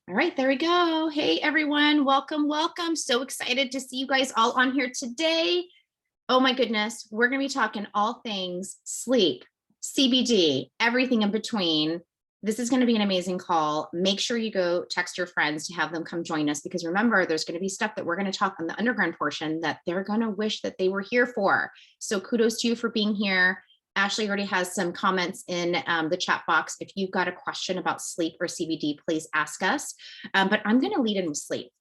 All right, there we go. Hey, everyone. Welcome, welcome. So excited to see you guys all on here today. Oh my goodness. We're going to be talking all things sleep, CBD, everything in between. This is going to be an amazing call. Make sure you go text your friends to have them come join us, because remember, there's going to be stuff that we're going to talk on the underground portion that they're going to wish that they were here for. So kudos to you for being here. Ashley already has some comments in the chat box. If you've got a question about sleep or CBD, please ask us. But I'm going to lead in with sleep.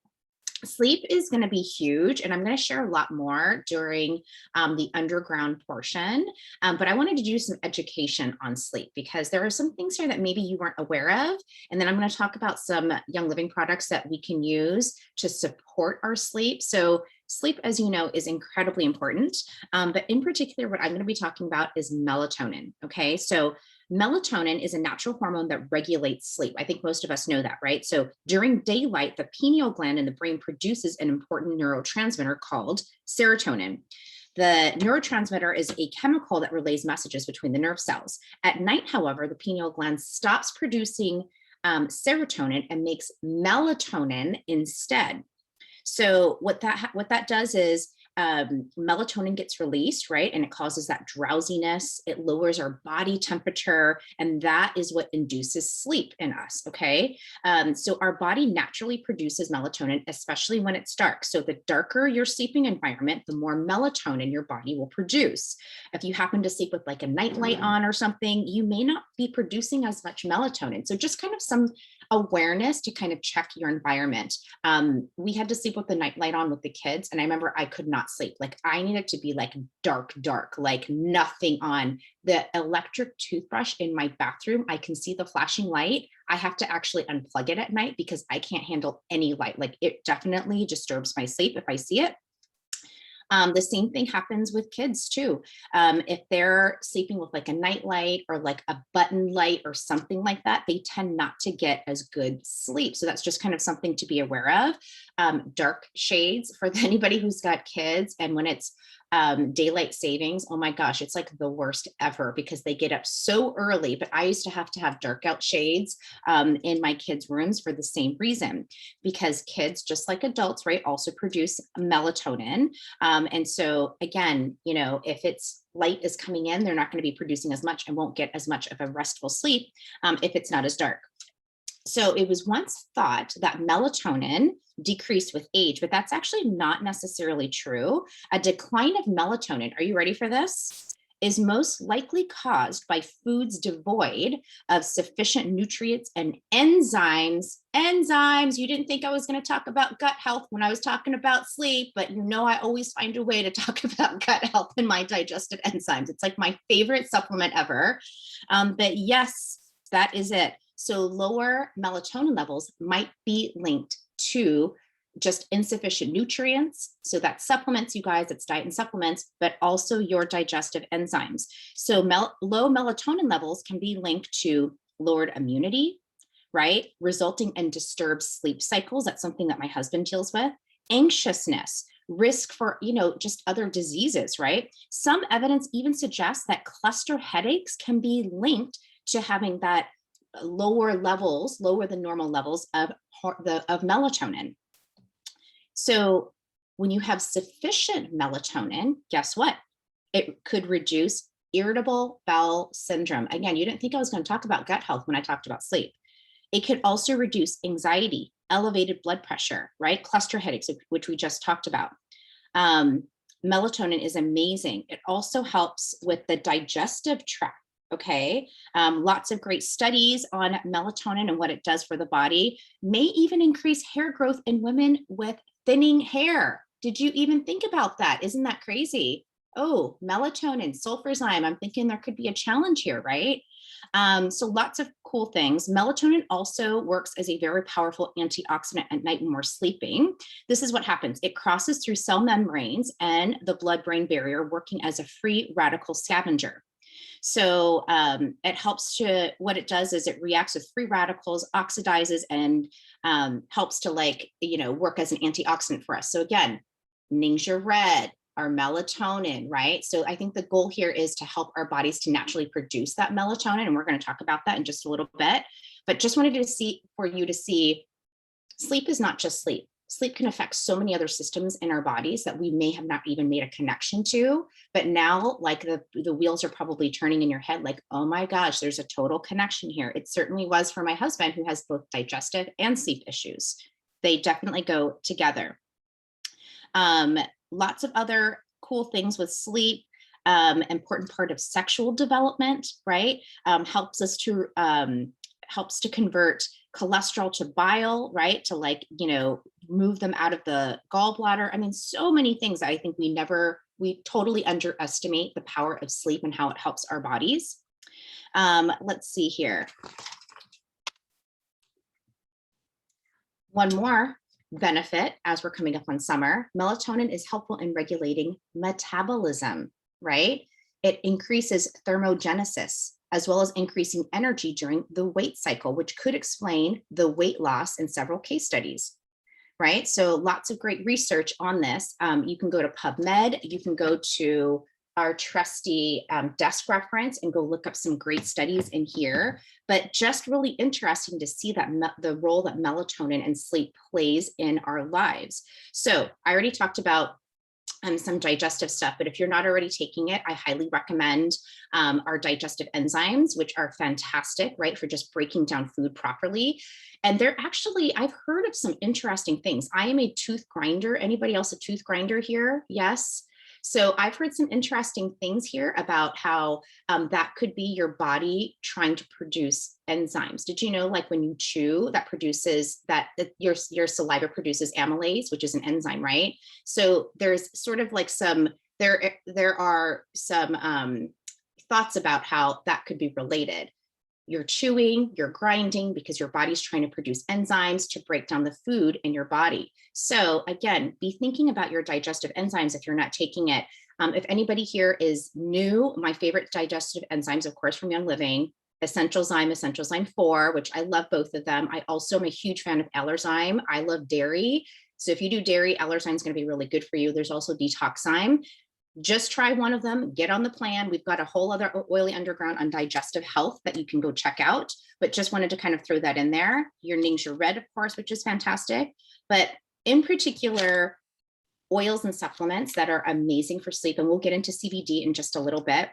Sleep is going to be huge, and I'm going to share a lot more during the underground portion. But I wanted to do some education on sleep because there are some things here that maybe you weren't aware of. And then I'm going to talk about some Young Living products that we can use to support our sleep. So sleep, as you know, is incredibly important. But in particular, what I'm going to be talking about is melatonin. Okay, so melatonin is a natural hormone that regulates sleep. I think most of us know that, right? So during daylight, the pineal gland in the brain produces an important neurotransmitter called serotonin. The neurotransmitter is a chemical that relays messages between the nerve cells. At night, however, the pineal gland stops producing serotonin and makes melatonin instead. So what that does is melatonin gets released, right? And it causes that drowsiness. It lowers our body temperature, and that is what induces sleep in us, okay? So our body naturally produces melatonin, especially when it's dark. So the darker your sleeping environment, the more melatonin your body will produce. If you happen to sleep with like a night light on or something, you may not be producing as much melatonin. So just kind of some awareness to kind of check your environment. We had to sleep with the night light on with the kids, and I remember I could not sleep. Like I needed to be like dark, like nothing on. The electric toothbrush in my bathroom, I can see the flashing light. I have to actually unplug it at night because I can't handle any light. Like it definitely disturbs my sleep if I see it. The same thing happens with kids too. If they're sleeping with like a night light or like a button light or something like that, they tend not to get as good sleep. So that's just kind of something to be aware of. Dark shades for anybody who's got kids, and when it's daylight savings, oh my gosh, it's like the worst ever because they get up so early. But I used to have dark out shades in my kids' rooms for the same reason, because kids, just like adults, right, also produce melatonin. And so again, you know, if it's light is coming in, they're not going to be producing as much and won't get as much of a restful sleep if it's not as dark. So it was once thought that melatonin decreased with age, but that's actually not necessarily true. A decline of melatonin, are you ready for this? Is most likely caused by foods devoid of sufficient nutrients and enzymes. Enzymes, you didn't think I was going to talk about gut health when I was talking about sleep, but you know I always find a way to talk about gut health and my digestive enzymes. It's like my favorite supplement ever. But yes, that is it. So lower melatonin levels might be linked to just insufficient nutrients. So that's supplements, you guys, it's diet and supplements, but also your digestive enzymes. So low melatonin levels can be linked to lowered immunity, right? Resulting in disturbed sleep cycles. That's something that my husband deals with. Anxiousness, risk for, you know, just other diseases, right? Some evidence even suggests that cluster headaches can be linked to having that lower than normal levels of melatonin. So when you have sufficient melatonin, guess what? It could reduce irritable bowel syndrome. Again, you didn't think I was going to talk about gut health when I talked about sleep. It could also reduce anxiety, elevated blood pressure, right? Cluster headaches, which we just talked about. Melatonin is amazing. It also helps with the digestive tract. Okay, lots of great studies on melatonin and what it does for the body. May even increase hair growth in women with thinning hair. Did you even think about that? Isn't that crazy? Oh, melatonin, sulfurzyme. I'm thinking there could be a challenge here, right? So lots of cool things. Melatonin also works as a very powerful antioxidant at night when we're sleeping. This is what happens. It crosses through cell membranes and the blood-brain barrier, working as a free radical scavenger. So it helps to, what it does is it reacts with free radicals, oxidizes, and helps to, like, you know, work as an antioxidant for us. So again, Ningxia red, our melatonin, right? So I think the goal here is to help our bodies to naturally produce that melatonin. And we're going to talk about that in just a little bit, but just wanted to see, for you to see Sleep is not just sleep. Sleep can affect so many other systems in our bodies that we may have not even made a connection to. But now, like the wheels are probably turning in your head, like, oh my gosh, there's a total connection here. It certainly was for my husband, who has both digestive and sleep issues. They definitely go together. Lots of other cool things with sleep. Important part of sexual development, right? Helps to convert cholesterol to bile, right? To, like, move them out of the gallbladder. I mean, so many things. I think we totally underestimate the power of sleep and how it helps our bodies. Let's see here. One more benefit as we're coming up on summer: melatonin is helpful in regulating metabolism, right? It increases thermogenesis, as well as increasing energy during the weight cycle, which could explain the weight loss in several case studies, right? So lots of great research on this. You can go to PubMed, you can go to our trusty desk reference and go look up some great studies in here, but just really interesting to see that the role that melatonin and sleep plays in our lives. So I already talked about some digestive stuff, but if you're not already taking it, I highly recommend our digestive enzymes, which are fantastic, right, for just breaking down food properly. And they're actually, I've heard of some interesting things. I am a tooth grinder. Anybody else a tooth grinder here? Yes. So I've heard some interesting things here about how that could be your body trying to produce enzymes. Did you know, like, when you chew, that produces your saliva produces amylase, which is an enzyme, right? So there's sort of like there are some thoughts about how that could be related. You're chewing, you're grinding because your body's trying to produce enzymes to break down the food in your body. So again, be thinking about your digestive enzymes if you're not taking it. If anybody here is new, my favorite digestive enzymes, of course, from Young Living, Essential Zyme 4, which I love both of them. I also am a huge fan of Allerzyme. I love dairy. So if you do dairy, Allerzyme is going to be really good for you. There's also Detoxzyme. Just try one of them, get on the plan. We've got a whole other Oily Underground on digestive health that you can go check out, but just wanted to kind of throw that in there. Your Ningxia Red, of course, which is fantastic, but in particular, oils and supplements that are amazing for sleep. And we'll get into CBD in just a little bit.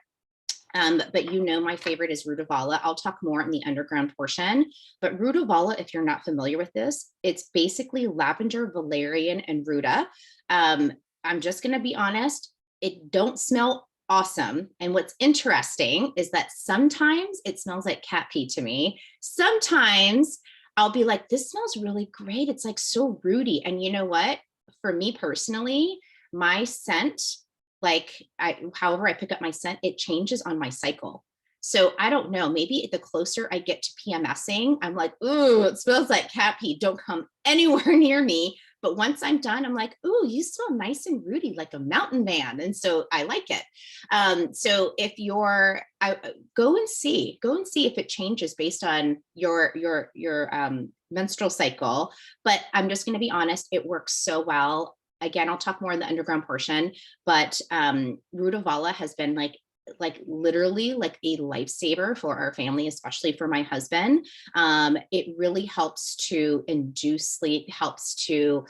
But my favorite is Rutavala. I'll talk more in the underground portion, but Rutavala, if you're not familiar with this, it's basically lavender, valerian, and ruta. I'm just going to be honest. It don't smell awesome. And what's interesting is that sometimes it smells like cat pee to me. Sometimes I'll be like, this smells really great. It's like so rooty. And you know what? For me personally, my scent, however I pick up my scent, it changes on my cycle. So I don't know, maybe the closer I get to PMSing, I'm like, ooh, it smells like cat pee. Don't come anywhere near me. But once I'm done, I'm like, ooh, you smell nice and rooty, like a mountain man. And so I like it. So if go and see if it changes based on your menstrual cycle. But I'm just going to be honest, it works so well. Again, I'll talk more in the underground portion, but Rutavala has been literally like a lifesaver for our family, especially for my husband. It really helps to induce sleep, helps to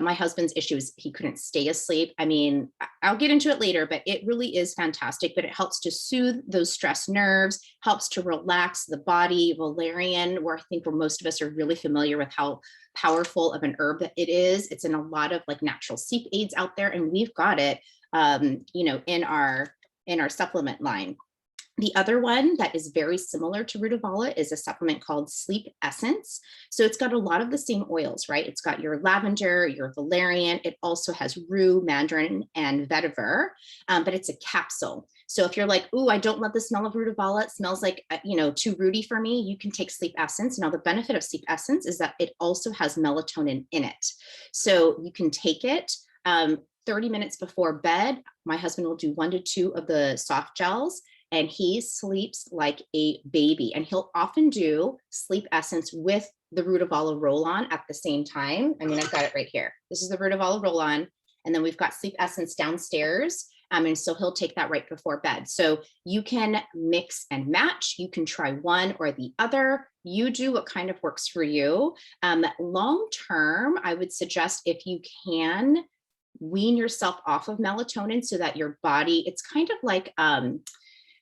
my husband's issue is he couldn't stay asleep. I mean, I'll get into it later, but it really is fantastic, but it helps to soothe those stressed nerves, helps to relax the body. Valerian, where I think where most of us are really familiar with how powerful of an herb that it is. It's in a lot of like natural sleep aids out there, and we've got it, in our supplement line. The other one that is very similar to Rutavala is a supplement called Sleep Essence. So it's got a lot of the same oils, right? It's got your lavender, your valerian. It also has rue, mandarin, and vetiver, but it's a capsule. So if you're like, ooh, I don't love the smell of Rutavala, it smells like, too rooty for me, you can take Sleep Essence. Now, the benefit of Sleep Essence is that it also has melatonin in it. So you can take it 30 minutes before bed. My husband will do 1 to 2 of the soft gels, and he sleeps like a baby. And he'll often do Sleep Essence with the Rutavala roll-on at the same time. I mean, I've got it right here. This is the Rutavala roll-on. And then we've got Sleep Essence downstairs. And so he'll take that right before bed. So you can mix and match. You can try one or the other. You do what kind of works for you. Long term, I would suggest, if you can, wean yourself off of melatonin so that your body, it's kind of like,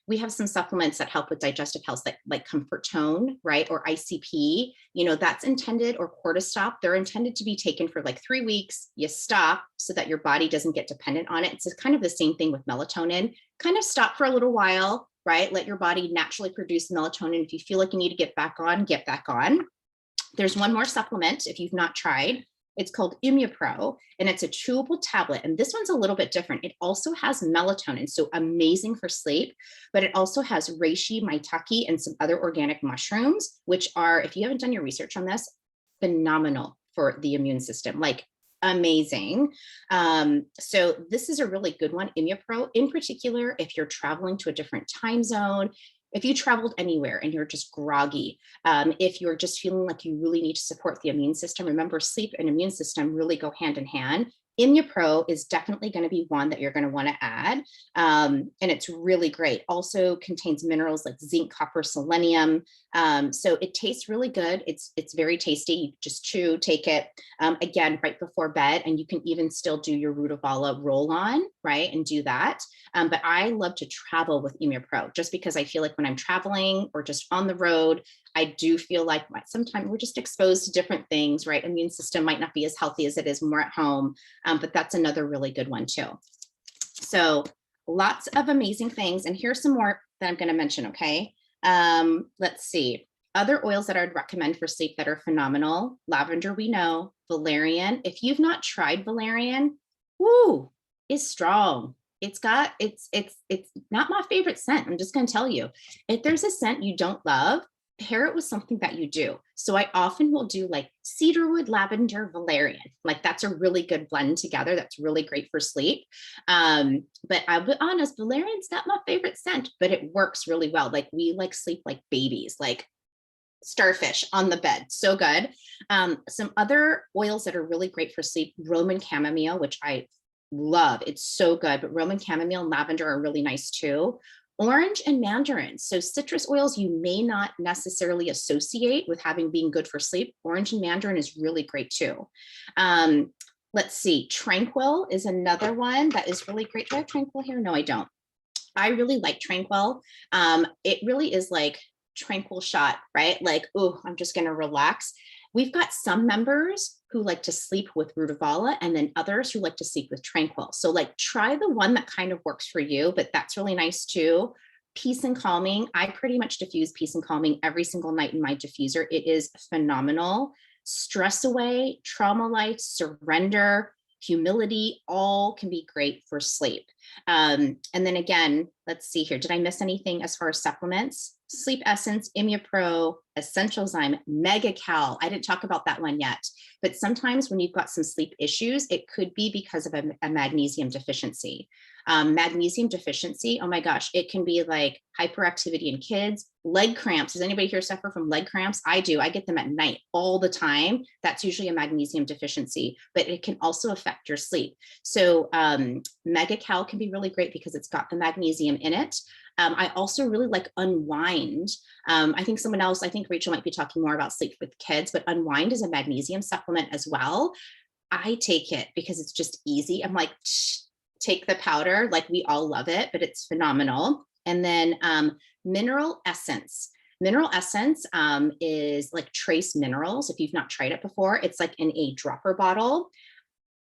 we have some supplements that help with digestive health, like Comfort Tone, right? Or ICP, that's intended, or Cortistop. They're intended to be taken for like 3 weeks. You stop so that your body doesn't get dependent on it. It's kind of the same thing with melatonin. Kind of stop for a little while, right? Let your body naturally produce melatonin. If you feel like you need to get back on, get back on. There's one more supplement if you've not tried. It's called ImmuPro, and it's a chewable tablet. And this one's a little bit different. It also has melatonin, so amazing for sleep, but it also has reishi, maitake, and some other organic mushrooms, which are, if you haven't done your research on this, phenomenal for the immune system, like amazing. So this is a really good one, ImmuPro, in particular, if you're traveling to a different time zone, if you traveled anywhere and you're just groggy, if you're just feeling like you really need to support the immune system, remember, sleep and immune system really go hand in hand. ImmuPro is definitely going to be one that you're going to want to add. And it's really great. Also contains minerals like zinc, copper, selenium. So it tastes really good. It's very tasty. You just chew, take it, again, right before bed. And you can even still do your Rutavala roll on, right? And do that. But I love to travel with ImmuPro just because I feel like when I'm traveling or just on the road, I do feel like sometimes we're just exposed to different things, right? Immune system might not be as healthy as it is when we're at home, but that's another really good one too. So lots of amazing things. And here's some more that I'm going to mention, okay? Let's see. Other oils that I would recommend for sleep that are phenomenal. Lavender, we know. Valerian. If you've not tried valerian, woo, is strong. It's not my favorite scent. I'm just going to tell you. If there's a scent you don't love, pair it with something that you do. So I often will do like cedarwood, lavender, valerian. Like that's a really good blend together. That's really great for sleep. But I'll be honest, valerian's not my favorite scent, but it works really well. Like we like sleep like babies, like starfish on the bed. So good. Some other oils that are really great for sleep, Roman chamomile, which I love. It's so good, but Roman chamomile and lavender are really nice too. Orange and mandarin. So citrus oils you may not necessarily associate with being good for sleep. Orange and mandarin is really great too. Let's see. Tranquil is another one that is really great. Do I have Tranquil here? No, I don't. I really like Tranquil. It really is like tranquil shot, right? Like, oh, I'm just going to relax. We've got some members who like to sleep with Rutavala and then others who like to sleep with Tranquil. So like try the one that kind of works for you, but that's really nice too. Peace and calming. I pretty much diffuse peace and calming every single night in my diffuser. It is phenomenal. Stress away, trauma light, surrender, humility, all can be great for sleep. And then again, let's see here. Did I miss anything as far as supplements? Sleep Essence, ImmuPro, Essential Zyme, Mega-Cal. I didn't talk about that one yet, but sometimes when you've got some sleep issues, it could be because of a magnesium deficiency. Magnesium deficiency, oh my gosh, it can be like hyperactivity in kids, leg cramps. Does anybody here suffer from leg cramps? I do. I get them at night all the time. That's usually a magnesium deficiency, but it can also affect your sleep. So Mega-Cal can be really great because it's got the magnesium in it. I also really like Unwind. I think Rachel might be talking more about sleep with kids, but Unwind is a magnesium supplement as well. I take it because it's just easy. I'm like, take the powder, like we all love it, but it's phenomenal. And then Mineral Essence. Mineral Essence is like trace minerals. If you've not tried it before, it's like in a dropper bottle.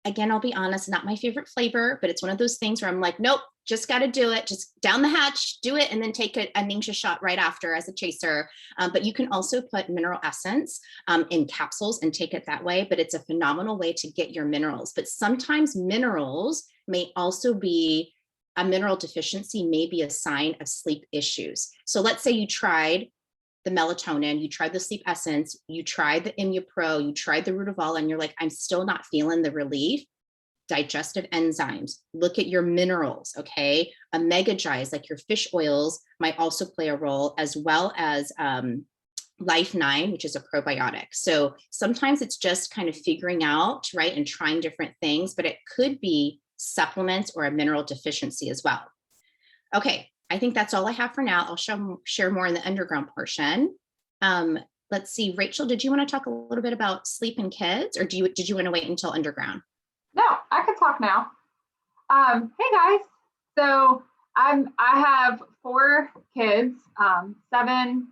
Again, I'll be honest, not my favorite flavor, but it's one of those things where I'm like, nope, just got to do it. Just down the hatch, do it, and then take a Ningxia shot right after as a chaser. But you can also put mineral essence in capsules and take it that way. But it's a phenomenal way to get your minerals. But sometimes minerals may also be a mineral deficiency, may be a sign of sleep issues. So let's say you tried the melatonin, you tried the Sleep Essence, you tried the ImmuPro, you tried the Rutavala, and you're like, I'm still not feeling the relief. Digestive enzymes, look at your minerals, okay? Omega-Gi's, like your fish oils, might also play a role, as well as Life 9, which is a probiotic. So sometimes it's just kind of figuring out, right, and trying different things, but it could be supplements or a mineral deficiency as well. Okay, I think that's all I have for now. I'll share more in the underground portion. Let's see, Rachel, did you want to talk a little bit about sleep and kids, or did you want to wait until underground? No, I can talk now. Hey guys. So I have 4 kids, 7,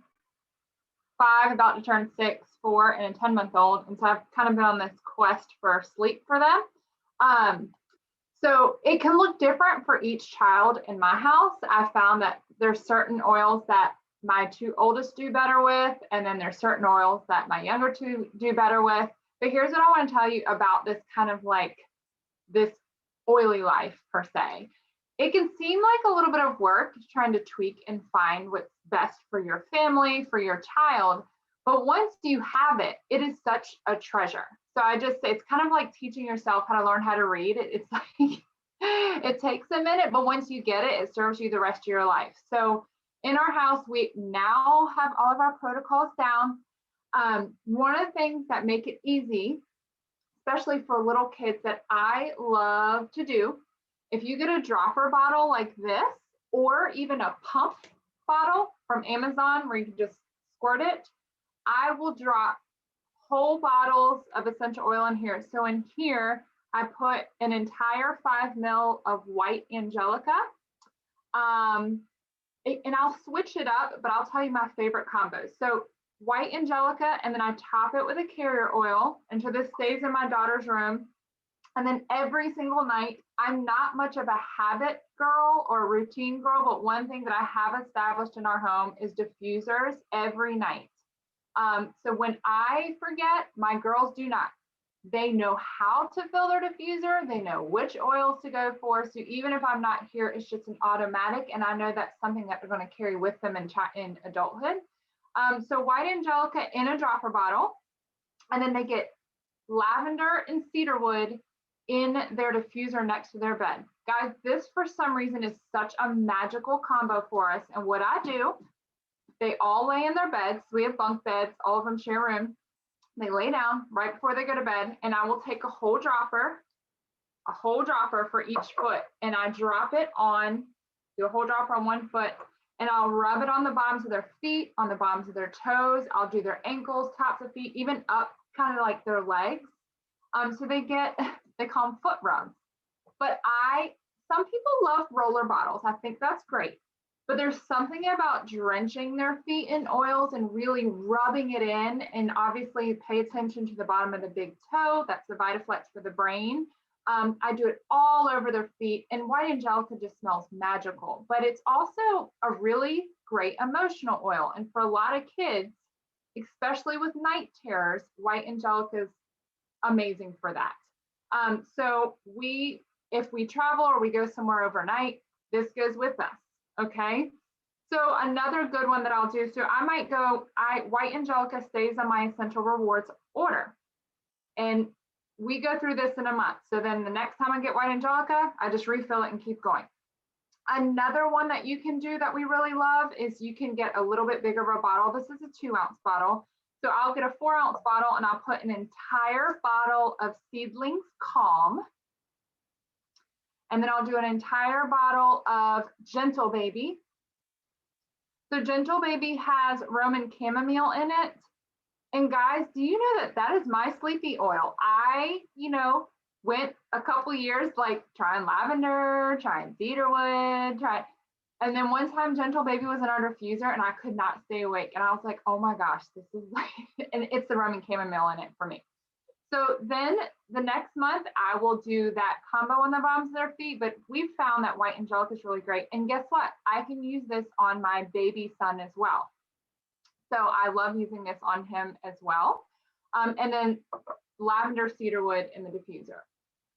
5, about to turn 6, 4, and a 10-month-old. And so I've kind of been on this quest for sleep for them. So it can look different for each child in my house. I found that there's certain oils that my 2 oldest do better with, and then there's certain oils that my younger 2 do better with. But here's what I want to tell you about this kind of like this oily life per se. It can seem like a little bit of work trying to tweak and find what's best for your family, for your child. But once you have it, it is such a treasure. So I just say it's kind of like teaching yourself how to learn how to read. It's like it takes a minute, but once you get it, it serves you the rest of your life. So in our house, we now have all of our protocols down. One of the things that make it easy, especially for little kids, that I love to do, if you get a dropper bottle like this, or even a pump bottle from Amazon where you can just squirt it, I will drop whole bottles of essential oil in here. So in here, I put an entire 5 ml of white angelica. And I'll switch it up, but I'll tell you my favorite combos. So white angelica, and then I top it with a carrier oil until this stays in my daughter's room. And then every single night, I'm not much of a habit girl or a routine girl, but one thing that I have established in our home is diffusers every night. So when I forget, my girls do not. They know how to fill their diffuser. They know which oils to go for. So even if I'm not here, it's just an automatic. And I know that's something that they're going to carry with them in adulthood. So white angelica in a dropper bottle. And then they get lavender and cedarwood in their diffuser next to their bed. Guys, this for some reason is such a magical combo for us. And what I do, they all lay in their beds. We have bunk beds, all of them share a room. They lay down right before they go to bed, and I will take a whole dropper for each foot, and I drop it on, do a whole dropper on one foot, and I'll rub it on the bottoms of their feet, on the bottoms of their toes. I'll do their ankles, tops of feet, even up kind of like their legs. So they call them foot rubs. But some people love roller bottles. I think that's great. But there's something about drenching their feet in oils and really rubbing it in. And obviously pay attention to the bottom of the big toe. That's the VitaFlex for the brain. I do it all over their feet, and white angelica just smells magical. But it's also a really great emotional oil. And for a lot of kids, especially with night terrors, white angelica is amazing for that. So if we travel or we go somewhere overnight, this goes with us. Okay. So another good one that I'll do, so I might go, white angelica stays on my essential rewards order. And we go through this in a month. So then the next time I get white angelica, I just refill it and keep going. Another one that you can do that we really love is you can get a little bit bigger of a bottle. This is a 2-ounce bottle. So I'll get a 4-ounce bottle and I'll put an entire bottle of Seedlings Calm. And then I'll do an entire bottle of Gentle Baby. So Gentle Baby has Roman chamomile in it. And guys, do you know that that is my sleepy oil? I, went a couple years like trying lavender, trying cedarwood, and then one time Gentle Baby was in our diffuser and I could not stay awake. And I was like, oh my gosh, this is like, and it's the Roman chamomile in it for me. So then the next month, I will do that combo on the bottoms of their feet, but we've found that white angelica is really great. And guess what? I can use this on my baby son as well. So I love using this on him as well. And then lavender cedarwood in the diffuser.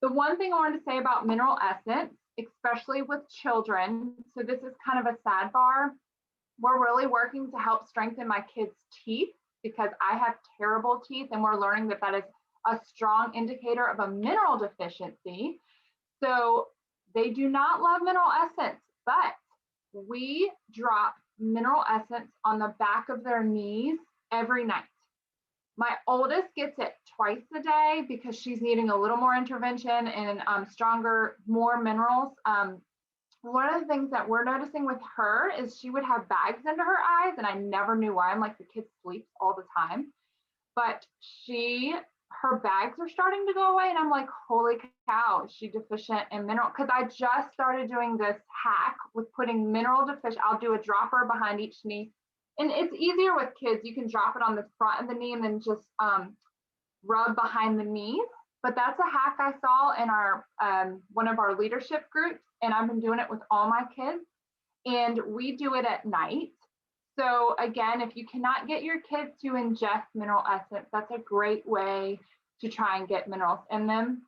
The one thing I wanted to say about mineral essence, especially with children, so this is kind of a sidebar, we're really working to help strengthen my kids' teeth because I have terrible teeth, and we're learning that that is a strong indicator of a mineral deficiency. So they do not love mineral essence, but we drop mineral essence on the back of their knees every night. My oldest gets it twice a day because she's needing a little more intervention and stronger, more minerals. One of the things that we're noticing with her is she would have bags under her eyes, and I never knew why. I'm like, the kid sleeps all the time, but her bags are starting to go away, and I'm like, holy cow, is she deficient in mineral? Because I just started doing this hack with putting mineral deficient. I'll do a dropper behind each knee, and it's easier with kids. You can drop it on the front of the knee and then just rub behind the knees. But that's a hack I saw in our one of our leadership groups, and I've been doing it with all my kids, and we do it at night. So again, if you cannot get your kids to ingest mineral essence, that's a great way to try and get minerals in them.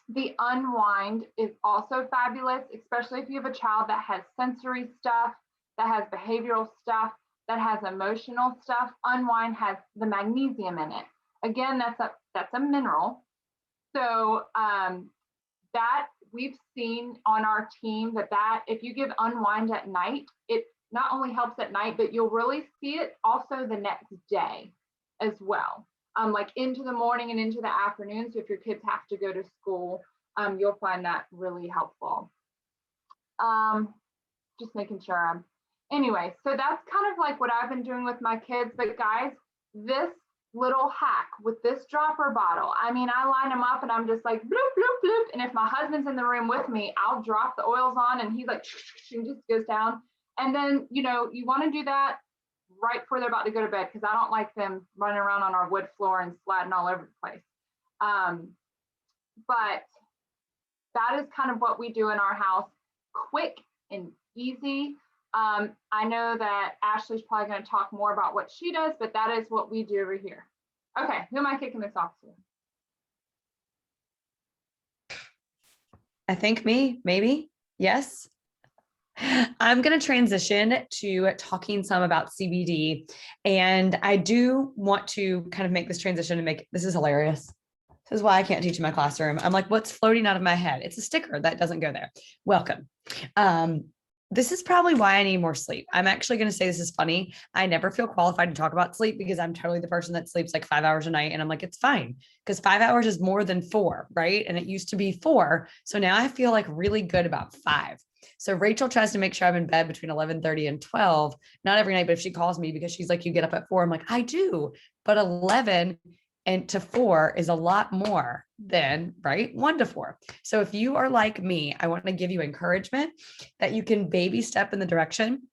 The unwind is also fabulous, especially if you have a child that has sensory stuff, that has behavioral stuff, that has emotional stuff. Unwind has the magnesium in it. Again, that's a mineral. So that we've seen on our team that if you give unwind at night, it not only helps at night, but you'll really see it also the next day as well. Like into the morning and into the afternoon. So if your kids have to go to school, you'll find that really helpful. Just making sure anyway, so that's kind of like what I've been doing with my kids. But guys, this little hack with this dropper bottle, I mean, I line them up and I'm just like bloop, bloop, bloop. And if my husband's in the room with me, I'll drop the oils on and he's like, and just goes down. And then, you want to do that right before they're about to go to bed, because I don't like them running around on our wood floor and sliding all over the place. But that is kind of what we do in our house. Quick and easy. I know that Ashley's probably going to talk more about what she does, but that is what we do over here. Okay, who am I kicking this off to? I think me, maybe. Yes. I'm going to transition to talking some about CBD. And I do want to kind of make this transition and this is hilarious. This is why I can't teach in my classroom. I'm like, what's floating out of my head? It's a sticker that doesn't go there. Welcome. This is probably why I need more sleep. I'm actually going to say this is funny. I never feel qualified to talk about sleep because I'm totally the person that sleeps like 5 hours a night. And I'm like, it's fine because 5 hours is more than 4, right? And it used to be 4. So now I feel like really good about 5. So Rachel tries to make sure I'm in bed between 11:30 and 12, not every night, but if she calls me because she's like, you get up at 4, I'm like, I do, but 11 and to 4 is a lot more than 1 to 4. So if you are like me, I want to give you encouragement that you can baby step in the direction,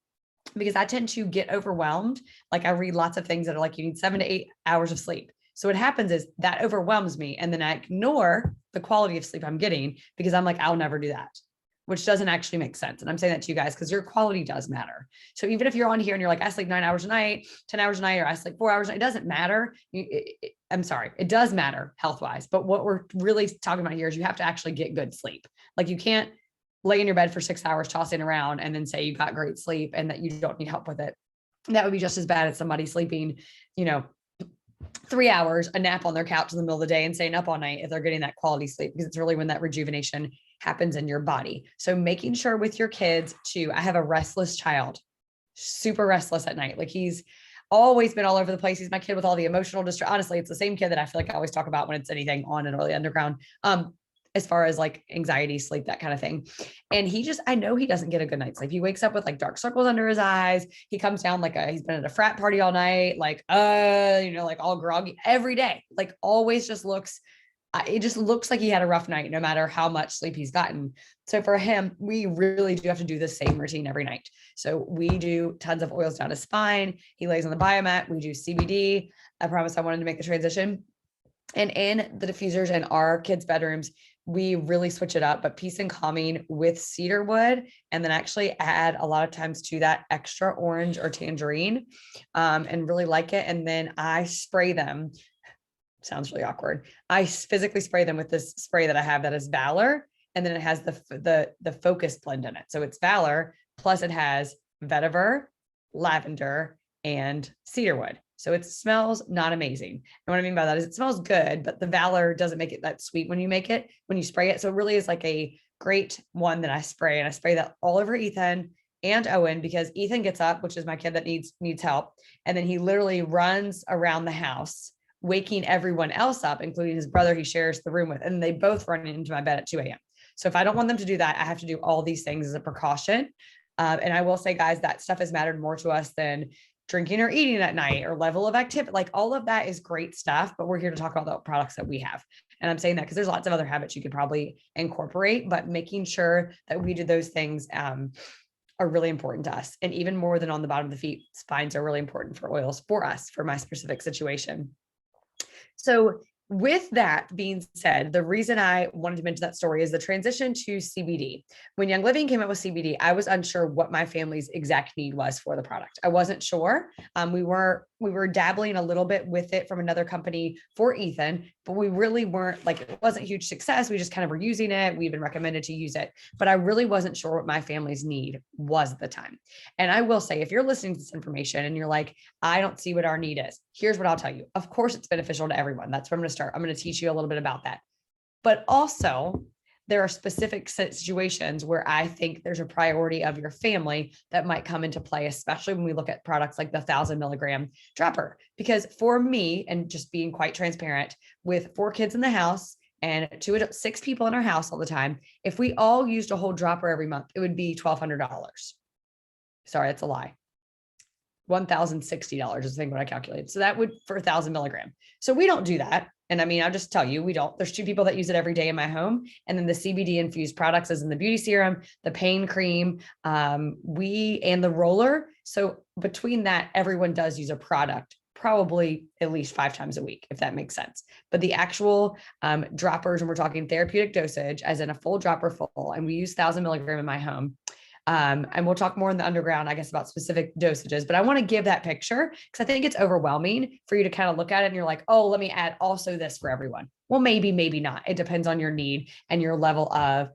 because I tend to get overwhelmed. Like I read lots of things that are like, you need 7 to 8 hours of sleep. So what happens is that overwhelms me. And then I ignore the quality of sleep I'm getting because I'm like, I'll never do that, which doesn't actually make sense. And I'm saying that to you guys because your quality does matter. So even if you're on here and you're like, I sleep 9 hours a night, 10 hours a night, or I sleep 4 hours a night, it doesn't matter. I'm sorry, it does matter health-wise. But what we're really talking about here is you have to actually get good sleep. Like you can't lay in your bed for 6 hours tossing around and then say you got great sleep and that you don't need help with it. And that would be just as bad as somebody sleeping, 3 hours, a nap on their couch in the middle of the day and staying up all night if they're getting that quality sleep, because it's really when that rejuvenation happens in your body. So making sure with your kids too, I have a restless child, super restless at night. Like he's always been all over the place. He's my kid with all the emotional distress. Honestly, it's the same kid that I feel like I always talk about when it's anything on an early underground. As far as like anxiety, sleep, that kind of thing. And I know he doesn't get a good night's sleep. He wakes up with like dark circles under his eyes. He comes down like he's been at a frat party all night, like all groggy every day, like always it just looks like he had a rough night, no matter how much sleep he's gotten. So for him, we really do have to do the same routine every night. So we do tons of oils down his spine. He lays on the biomat. We do CBD. I promise I wanted to make the transition. And in the diffusers in our kids' bedrooms, we really switch it up, but peace and calming with cedar wood, and then actually add a lot of times to that extra orange or tangerine, and really like it. And then I spray them. Sounds really awkward. I physically spray them with this spray that I have that is Valor, and then it has the focus blend in it. So it's Valor, plus it has vetiver, lavender, and cedarwood. So it smells not amazing. And what I mean by that is it smells good, but the Valor doesn't make it that sweet when you spray it. So it really is like a great one that I spray, and I spray that all over Ethan and Owen, because Ethan gets up, which is my kid that needs help. And then he literally runs around the house waking everyone else up, including his brother he shares the room with, and they both run into my bed at 2 a.m. So if I don't want them to do that, I have to do all these things as a precaution. And I will say, guys, that stuff has mattered more to us than drinking or eating at night or level of activity. Like all of that is great stuff, but we're here to talk about the products that we have. And I'm saying that because there's lots of other habits you could probably incorporate, but making sure that we do those things are really important to us. And even more than on the bottom of the feet, spines are really important for oils for us, for my specific situation. So with that being said, the reason I wanted to mention that story is the transition to CBD. When Young Living came out with CBD, I was unsure what my family's exact need was for the product. I wasn't sure. We were dabbling a little bit with it from another company for Ethan, but we really weren't, like, it wasn't a huge success. We just kind of were using it. We've been recommended to use it, but I really wasn't sure what my family's need was at the time. And I will say, if you're listening to this information and you're like, I don't see what our need is, here's what I'll tell you. Of course, it's beneficial to everyone. That's where I'm going to start. I'm going to teach you a little bit about that. But also, there are specific situations where I think there's a priority of your family that might come into play, especially when we look at products like the 1,000 milligram dropper. Because for me, and just being quite transparent, with 4 kids in the house and 6 people in our house all the time, if we all used a whole dropper every month, it would be $1,200. Sorry, that's a lie. $1,060 is the thing what I calculated. So that would for 1,000 milligram. So we don't do that. And I mean, I'll just tell you, we don't. There's 2 people that use it every day in my home. And then the CBD infused products is in the beauty serum, the pain cream, and the roller. So between that, everyone does use a product probably at least 5 times a week, if that makes sense. But the actual droppers, and we're talking therapeutic dosage, as in a full dropper full, and we use 1,000 milligram in my home. And we'll talk more in the underground, I guess, about specific dosages, but I want to give that picture because I think it's overwhelming for you to kind of look at it and you're like, oh, let me add also this for everyone. Well, maybe, maybe not. It depends on your need and your level of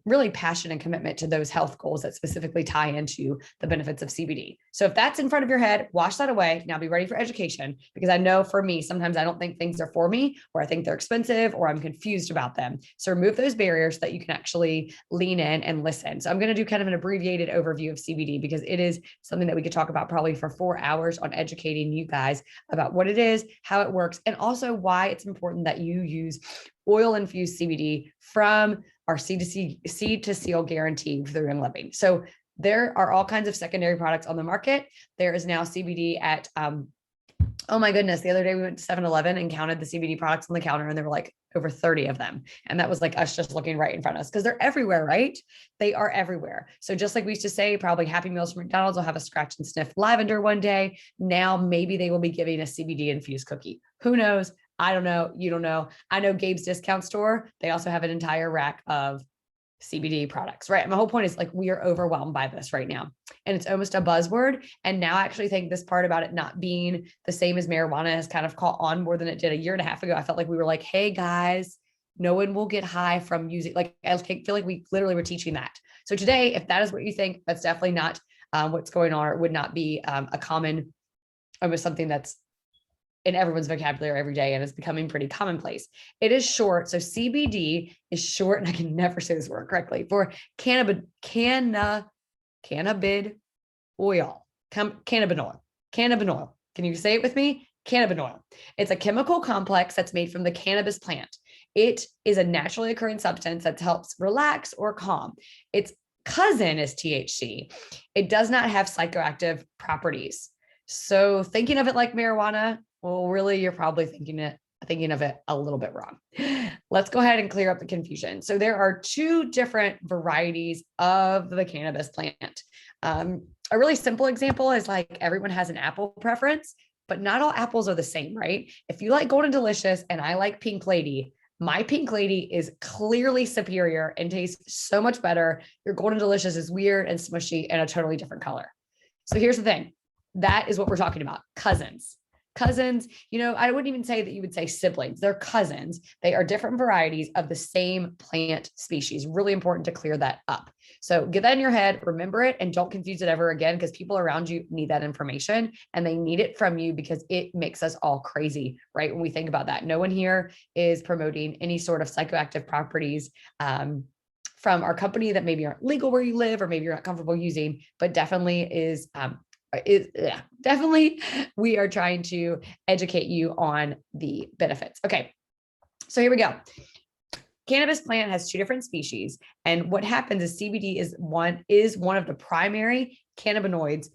really passion and commitment to those health goals that specifically tie into the benefits of CBD. So if that's in front of your head, wash that away. Now be ready for education, because I know for me, sometimes I don't think things are for me, or I think they're expensive, or I'm confused about them. So remove those barriers so that you can actually lean in and listen. So I'm going to do kind of an abbreviated overview of CBD because it is something that we could talk about probably for 4 hours on educating you guys about what it is, how it works, and also why it's important that you use oil infused CBD from our seed to seal guarantee through Young Living. So there are all kinds of secondary products on the market. There is now CBD at, oh my goodness, the other day we went to 7-Eleven and counted the CBD products on the counter, and there were like over 30 of them. And that was like us just looking right in front of us because they're everywhere, right? They are everywhere. So just like we used to say, probably Happy Meals from McDonald's will have a scratch and sniff lavender one day. Now maybe they will be giving a CBD infused cookie. Who knows? I don't know. You don't know. I know Gabe's discount store, they also have an entire rack of CBD products, right? My whole point is, like, we are overwhelmed by this right now. And it's almost a buzzword. And now I actually think this part about it not being the same as marijuana has kind of caught on more than it did a year and a half ago. I felt like we were like, hey guys, no one will get high from using, like, I feel like we literally were teaching that. So today, if that is what you think, that's definitely not what's going on, or it would not be a common, almost something that's in everyone's vocabulary every day and is becoming pretty commonplace. It is short. So CBD is short, and I can never say this word correctly, for cannabid oil, cannabinoid. Can you say it with me? Cannabinoid. It's a chemical complex that's made from the cannabis plant. It is a naturally occurring substance that helps relax or calm. Its cousin is THC. It does not have psychoactive properties. So thinking of it like marijuana, well, really, you're probably thinking of it a little bit wrong. Let's go ahead and clear up the confusion. So there are 2 different varieties of the cannabis plant. A really simple example is, like, everyone has an apple preference, but not all apples are the same, right? If you like Golden Delicious and I like Pink Lady, my Pink Lady is clearly superior and tastes so much better. Your Golden Delicious is weird and smushy and a totally different color. So here's the thing. That is what we're talking about. Cousins, I wouldn't even say that you would say siblings. They're cousins. They are different varieties of the same plant species. Really important to clear that up. So get that in your head, remember it, and don't confuse it ever again, because people around you need that information and they need it from you because it makes us all crazy, right? When we think about that, no one here is promoting any sort of psychoactive properties from our company that maybe aren't legal where you live, or maybe you're not comfortable using, but definitely is definitely we are trying to educate you on the benefits. Okay. So here we go. Cannabis plant has 2 different species. And what happens is CBD is one of the primary cannabinoids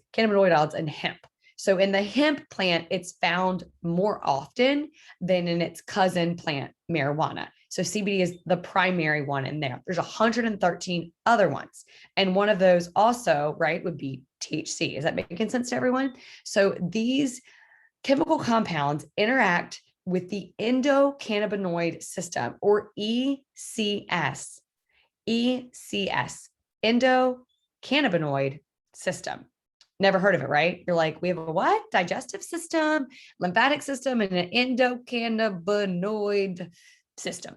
in hemp. So in the hemp plant, it's found more often than in its cousin plant, marijuana. So CBD is the primary one in there. There's 113 other ones. And one of those also, right, would be THC. Is that making sense to everyone? So these chemical compounds interact with the endocannabinoid system, or ECS, endocannabinoid system. Never heard of it, right? You're like, we have a what? Digestive system, lymphatic system, and an endocannabinoid system.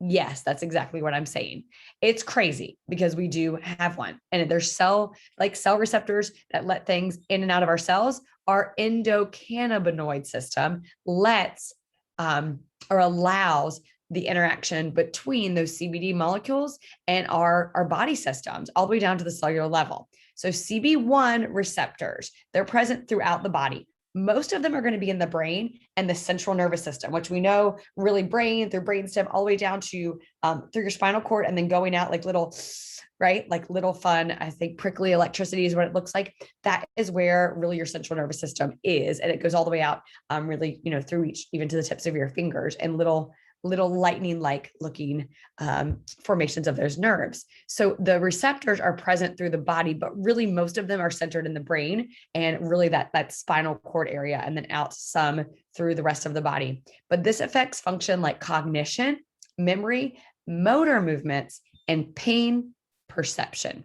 Yes, that's exactly what I'm saying. It's crazy because we do have one, and there's cell receptors that let things in and out of our cells. Our endocannabinoid system allows the interaction between those CBD molecules and our body systems all the way down to the cellular level. So CB1 receptors, they're present throughout the body. Most of them are going to be in the brain and the central nervous system, which we know really brain through brainstem all the way down to through your spinal cord, and then going out like little, right? Like little fun, I think prickly electricity is what it looks like. That is where really your central nervous system is. And it goes all the way out really, through even to the tips of your fingers, and little lightning-like looking formations of those nerves. So the receptors are present through the body, but really most of them are centered in the brain and really that spinal cord area, and then out some through the rest of the body. But this affects function like cognition, memory, motor movements, and pain perception.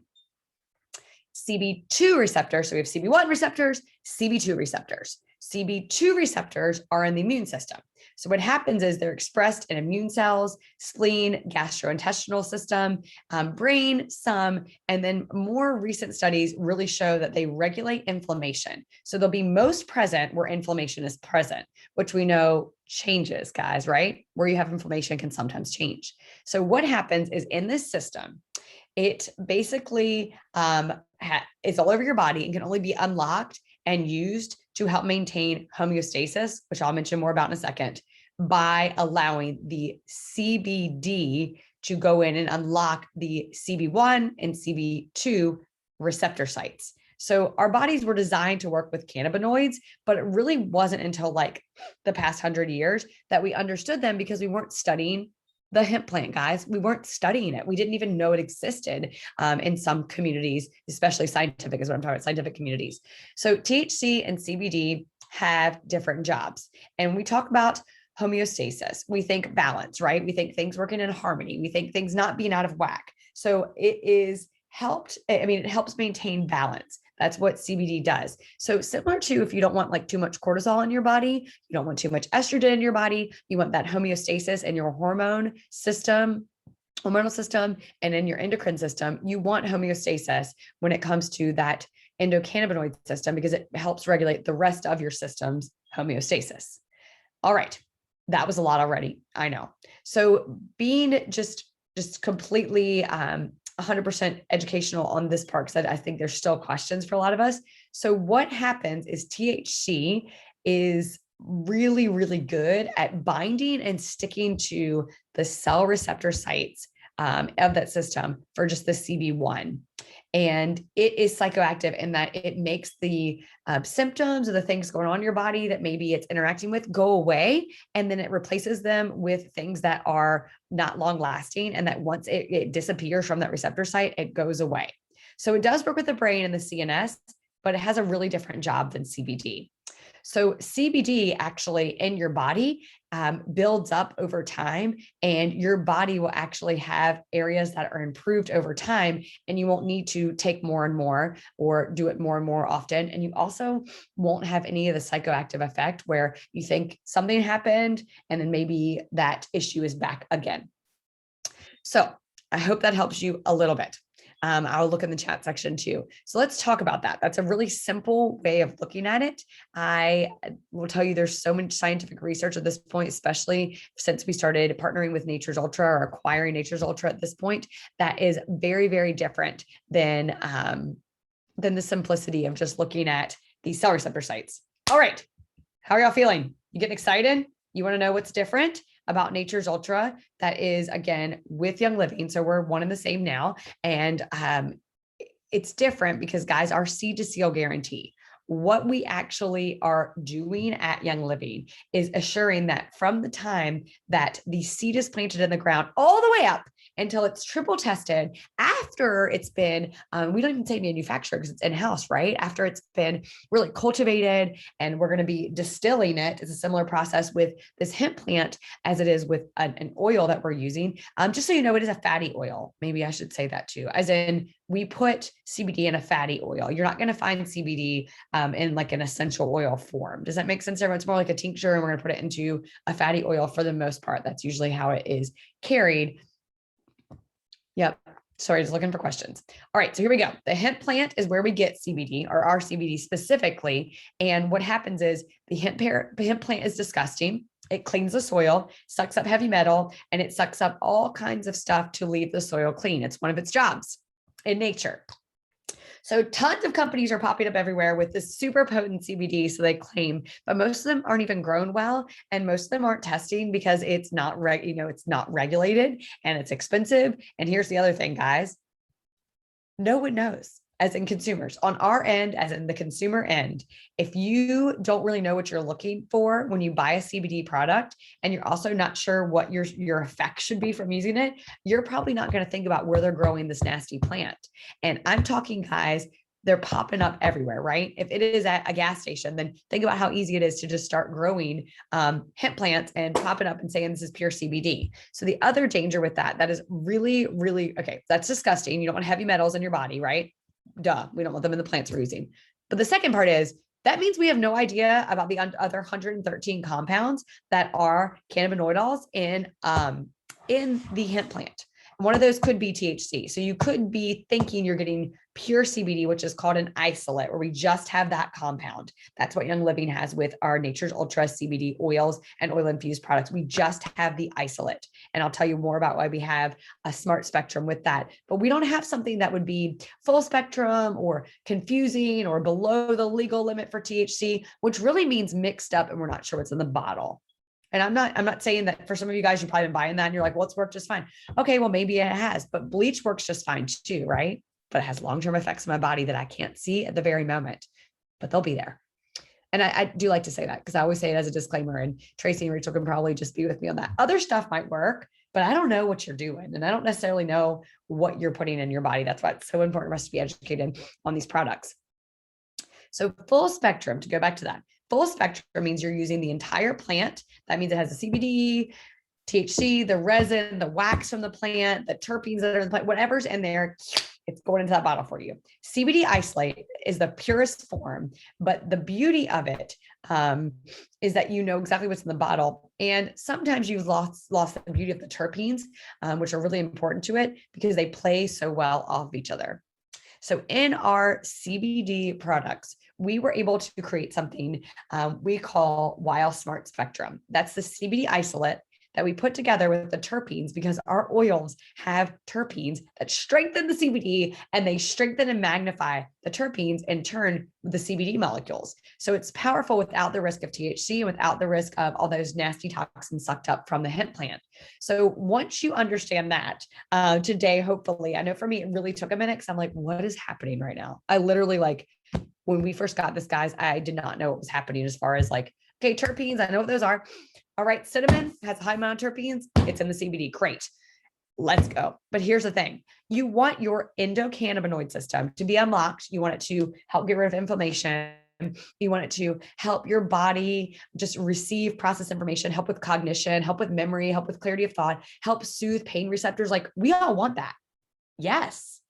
CB2 receptors, so we have CB1 receptors, CB2 receptors. CB2 receptors are in the immune system. So what happens is they're expressed in immune cells, spleen, gastrointestinal system, brain, some, and then more recent studies really show that they regulate inflammation. So they'll be most present where inflammation is present, which we know changes, guys, right? Where you have inflammation can sometimes change. So what happens is in this system, it basically is all over your body and can only be unlocked and used to help maintain homeostasis, which I'll mention more about in a second, by allowing the CBD to go in and unlock the CB1 and CB2 receptor sites. So our bodies were designed to work with cannabinoids, but it really wasn't until like the past 100 years that we understood them, because we weren't studying the hemp plant, guys. We weren't studying it. We didn't even know it existed in some communities, especially scientific is what I'm talking about, scientific communities. So THC and CBD have different jobs. And we talk about homeostasis. We think balance, right? We think things working in harmony. We think things not being out of whack. So it helps maintain balance. That's what CBD does. So similar to if you don't want like too much cortisol in your body, you don't want too much estrogen in your body, you want that homeostasis in your hormonal system, and in your endocrine system, you want homeostasis when it comes to that endocannabinoid system, because it helps regulate the rest of your system's homeostasis. All right. That was a lot already. I know. So being just completely 100% educational on this part, because I think there's still questions for a lot of us. So what happens is THC is really, really good at binding and sticking to the cell receptor sites of that system for just the CB1. And it is psychoactive in that it makes the symptoms or the things going on in your body that maybe it's interacting with go away. And then it replaces them with things that are not long lasting. And that once it disappears from that receptor site, it goes away. So it does work with the brain and the CNS, but it has a really different job than CBD. So CBD actually in your body builds up over time, and your body will actually have areas that are improved over time, and you won't need to take more and more or do it more and more often. And you also won't have any of the psychoactive effect where you think something happened and then maybe that issue is back again. So I hope that helps you a little bit. I'll look in the chat section too. So let's talk about that. That's a really simple way of looking at it. I will tell you there's so much scientific research at this point, especially since we started partnering with Nature's Ultra or acquiring Nature's Ultra at this point, that is very, very different than the simplicity of just looking at these cell receptor sites. All right. How are y'all feeling? You getting excited? You want to know what's different about Nature's Ultra that is, again, with Young Living. So we're one and the same now. And it's different because, guys, our seed to seal guarantee. What we actually are doing at Young Living is assuring that from the time that the seed is planted in the ground all the way up until it's triple tested, after it's been, we don't even say manufactured because it's in-house, right? After it's been really cultivated, and we're going to be distilling it. It's a similar process with this hemp plant as it is with an oil that we're using. Just so you know, it is a fatty oil. Maybe I should say that too, as in we put CBD in a fatty oil. You're not going to find CBD in like an essential oil form. Does that make sense? Everyone, it's more like a tincture, and we're going to put it into a fatty oil for the most part. That's usually how it is carried. Yep. Sorry, just looking for questions. All right, so here we go. The hemp plant is where we get CBD, or our CBD specifically. And what happens is the hemp plant is disgusting. It cleans the soil, sucks up heavy metal, and it sucks up all kinds of stuff to leave the soil clean. It's one of its jobs in nature. So tons of companies are popping up everywhere with this super potent CBD, so they claim, but most of them aren't even grown well, and most of them aren't testing because it's not it's not regulated and it's expensive. And here's the other thing, guys. No one knows, as in consumers. On our end, as in the consumer end, if you don't really know what you're looking for when you buy a CBD product, and you're also not sure what your effect should be from using it, you're probably not going to think about where they're growing this nasty plant. And I'm talking, guys, they're popping up everywhere, right? If it is at a gas station, then think about how easy it is to just start growing hemp plants and pop it up and saying this is pure CBD. So the other danger with that is really, really, okay, that's disgusting. You don't want heavy metals in your body, right? Duh, we don't want them in the plants we're using. But the second part is that means we have no idea about the other 113 compounds that are cannabinoids in the hemp plant. One of those could be THC. So you could be thinking you're getting pure CBD, which is called an isolate, where we just have that compound. That's what Young Living has with our Nature's Ultra CBD oils and oil infused products. We just have the isolate. And I'll tell you more about why we have a smart spectrum with that. But we don't have something that would be full spectrum or confusing or below the legal limit for THC, which really means mixed up and we're not sure what's in the bottle. And I'm not saying that for some of you guys, you've probably been buying that and you're like, well, it's worked just fine. Okay, well, maybe it has, but bleach works just fine too, right? But it has long-term effects on my body that I can't see at the very moment, but they'll be there. And I do like to say that because I always say it as a disclaimer, and Tracy and Rachel can probably just be with me on that. Other stuff might work, but I don't know what you're doing. And I don't necessarily know what you're putting in your body. That's why it's so important for us to be educated on these products. So full spectrum, to go back to that, full spectrum means you're using the entire plant. That means it has the CBD, THC, the resin, the wax from the plant, the terpenes that are in the plant, whatever's in there, it's going into that bottle for you. CBD isolate is the purest form, but the beauty of it is that you know exactly what's in the bottle. And sometimes you've lost the beauty of the terpenes, which are really important to it because they play so well off of each other. So in our CBD products, we were able to create something we call Wild Smart Spectrum. That's the CBD isolate that we put together with the terpenes, because our oils have terpenes that strengthen the CBD and they strengthen and magnify the terpenes in turn with the CBD molecules. So it's powerful without the risk of THC and without the risk of all those nasty toxins sucked up from the hemp plant. So once you understand that today, hopefully, I know for me, it really took a minute because I'm like, what is happening right now? I literally when we first got this, guys, I did not know what was happening as far as okay, terpenes, I know what those are. All right, cinnamon has a high amount of terpenes. It's in the CBD. Great. Let's go. But here's the thing. You want your endocannabinoid system to be unlocked. You want it to help get rid of inflammation. You want it to help your body just receive, process information, help with cognition, help with memory, help with clarity of thought, help soothe pain receptors. We all want that. Yes.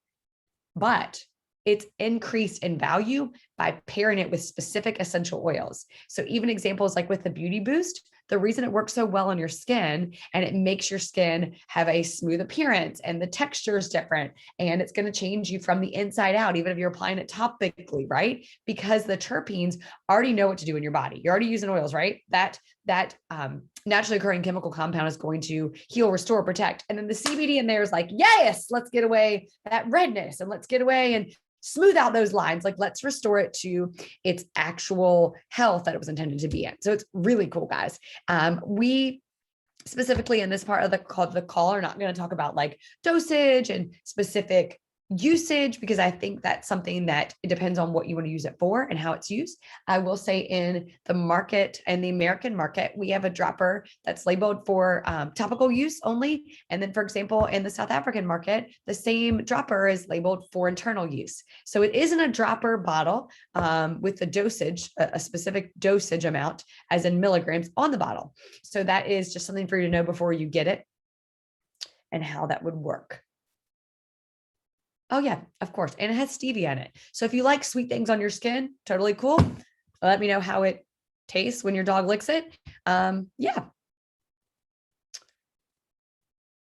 But it's increased in value by pairing it with specific essential oils. So even examples like with the Beauty Boost, the reason it works so well on your skin and it makes your skin have a smooth appearance and the texture is different and it's going to change you from the inside out, even if you're applying it topically, right? Because the terpenes already know what to do in your body. You're already using oils, right? That naturally occurring chemical compound is going to heal, restore, protect. And then the CBD in there is yes, let's get away that redness and let's get away and smooth out those lines. Like, let's restore it to its actual health that it was intended to be in. So it's really cool, guys. We specifically in this part of the call are not going to talk about like dosage and specific usage, because I think that's something that it depends on what you want to use it for and how it's used. I will say in the market and the American market, we have a dropper that's labeled for topical use only. And then, for example, in the South African market, the same dropper is labeled for internal use. So it isn't a dropper bottle with the dosage, a specific dosage amount, as in milligrams on the bottle. So that is just something for you to know before you get it and how that would work. Oh yeah, of course. And it has stevia in it. So if you like sweet things on your skin, totally cool. Let me know how it tastes when your dog licks it. Yeah.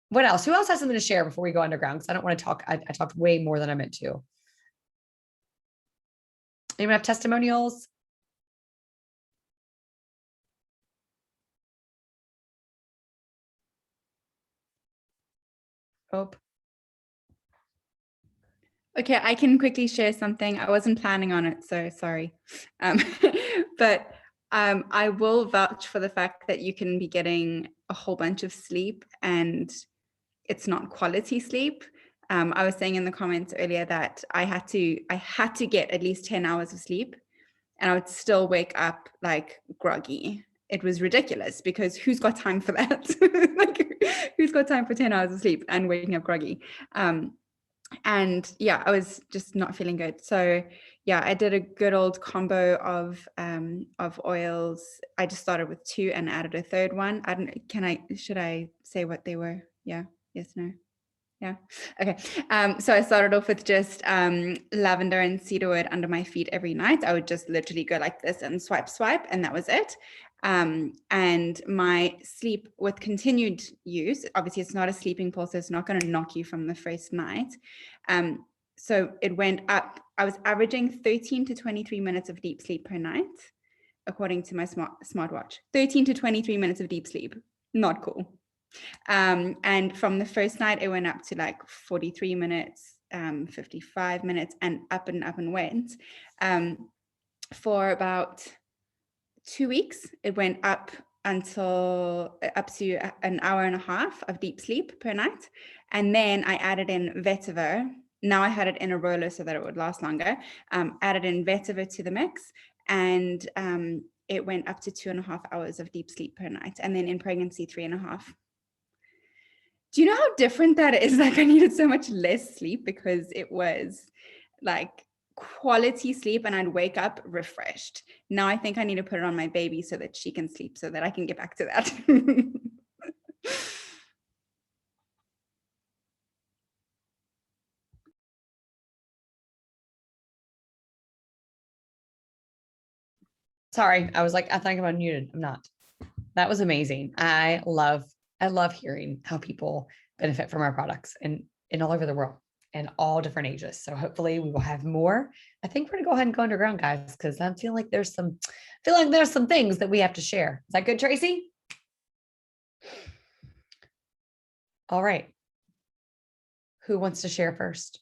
What else? Who else has something to share before we go underground? Because I don't want to talk. I talked way more than I meant to. Anyone have testimonials? Oh. Okay, I can quickly share something. I wasn't planning on it, so sorry. But I will vouch for the fact that you can be getting a whole bunch of sleep and it's not quality sleep. I was saying in the comments earlier that I had to get at least 10 hours of sleep and I would still wake up like groggy. It was ridiculous because who's got time for that? Like, who's got time for 10 hours of sleep and waking up groggy? And yeah, I was just not feeling good. So yeah, I did a good old combo of oils. I just started with 2 and added a third one. Should I say what they were? Yeah, yes, no. Yeah. Okay. So I started off with just lavender and cedarwood under my feet every night. I would just literally go like this and swipe, and that was it. And my sleep with continued use, obviously it's not a sleeping pill, so it's not going to knock you from the first night. So it went up. I was averaging 13 to 23 minutes of deep sleep per night, according to my smartwatch. 13 to 23 minutes of deep sleep. Not cool. And from the first night, it went up to like 43 minutes, 55 minutes, and up and went. For about 2 weeks, it went up to an hour and a half of deep sleep per night. And then I added in vetiver. Now I had it in a roller so that it would last longer. Added in vetiver to the mix, and it went up to 2.5 hours of deep sleep per night. And then in pregnancy, 3.5. Do you know how different that is? Like, I needed so much less sleep because it was like quality sleep and I'd wake up refreshed. Now I think I need to put it on my baby so that she can sleep so that I can get back to that. Sorry, I was like, I think I'm unmuted. I'm not. That was amazing. I love hearing how people benefit from our products and all over the world and all different ages. So hopefully we will have more. I think we're gonna go ahead and go underground, guys, because I feel like there's some things that we have to share. Is that good, Tracy? All right. Who wants to share first?